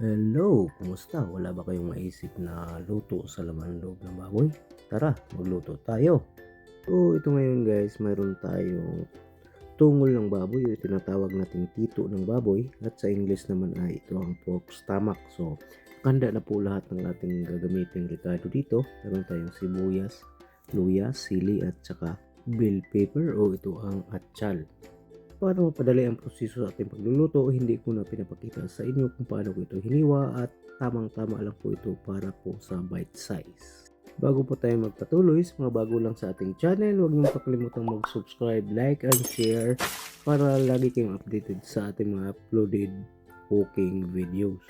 Hello, kumusta? Wala ba kayong maisip na luto sa laman loob ng baboy? Tara, magluto tayo. So, ito ngayon guys, mayroon tayong tungol ng baboy o tinatawag nating tito ng baboy at sa English naman ay ito ang pork stomach. So, handa na po lahat ng ating gagamitin rekado dito. Meron tayong sibuyas, luya, sili at saka bell pepper o ito ang atchal. Para mapadali ang proseso sa ating pagluluto, hindi ko na pinapakita sa inyo kung paano ko ito hiniwa at tamang-tama lang po ito para po sa bite size. Bago po tayo magpatuloy, sa mga bago lang sa ating channel, huwag niyong pakalimutang mag-subscribe, like, and share para lagi kayong updated sa ating mga uploaded cooking videos.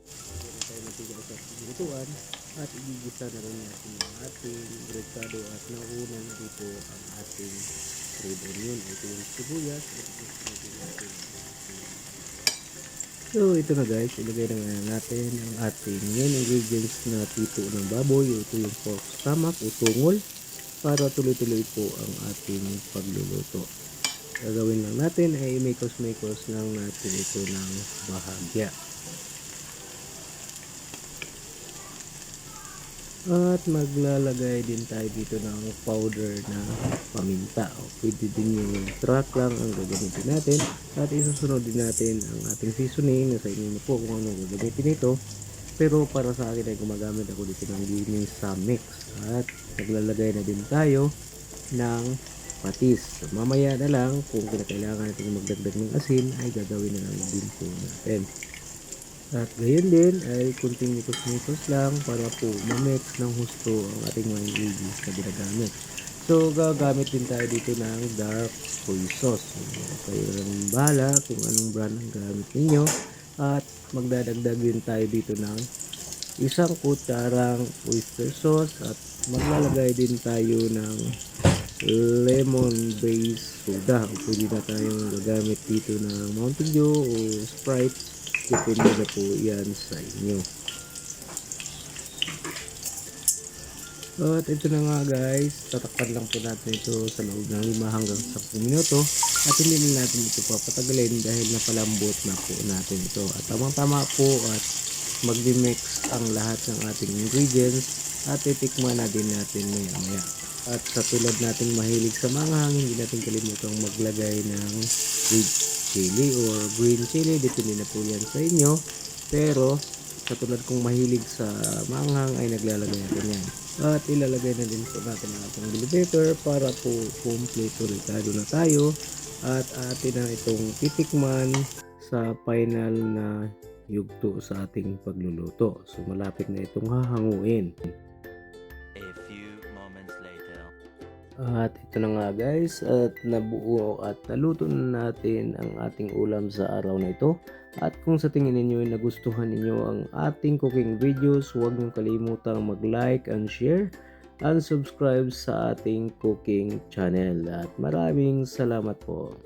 Lagyan na tayo ng tiga sa lutuan at igigisa na rin natin ang ating rekado at nauunan dito ang ating red onion. Ito yung sibuyas. So ito na guys, ilagay na natin ang ating main ingredients na tito ng baboy. Ito yung pork stomach o tungol para tuloy-tuloy po ang ating pagluluto. Gagawin lang natin ay makos lang natin ito ng bahagya. At maglalagay din tayo dito ng powder na paminta. O pwede din yung track lang ang gagamitin natin. At isusunod din natin ang ating seasoning. Nasa inyo na po kung anong gagamitin ito. Pero para sa akin ay gumagamit ako dito ng Ginisa Mix. At maglalagay na din tayo ng patis. So, mamaya na lang kung kinakailangan natin magdagdag ng asin ay gagawin na lang din po natin. At gayon din ay kunting mikos-mikos lang para po ma-mix ng husto ang ating mga ingredients na ginagamit. So gagamit din tayo dito ng dark soy sauce. So, kayo lang bahala kung anong brand ang gamit ninyo. At magdadagdag din tayo dito ng isang kutsarang oyster sauce at maglalagay din tayo ng lemon based soda. O pwede na tayong gagamit dito ng Mountain Dew o Sprite. Depende na po yan sa inyo. At ito na nga guys, tatakpan lang po natin ito sa loob ng 5 hanggang 10 minuto. At hindi na natin ito papatagalin dahil napalambot na po natin ito. At tamang-tama po at mag-mix ang lahat ng ating ingredients at titikman na din natin maya-maya. At sa tulad nating mahilig sa manghang, hindi natin kalimutang maglagay ng red chili or green chili, depende na po yan sa inyo. Pero sa tulad kong mahilig sa manghang ay naglalagay natin yan. At ilalagay na din po natin ang ating bell pepper para po kompleto rekado na tayo. At atin na itong titikman sa final na yugto sa ating pagluluto. So malapit na itong hahanguin. At ito na nga guys, at nabuo at naluto na natin ang ating ulam sa araw na ito. At kung sa tingin ninyo ay nagustuhan ninyo ang ating cooking videos, huwag niyong kalimutang mag-like and share and subscribe sa ating cooking channel. At maraming salamat po.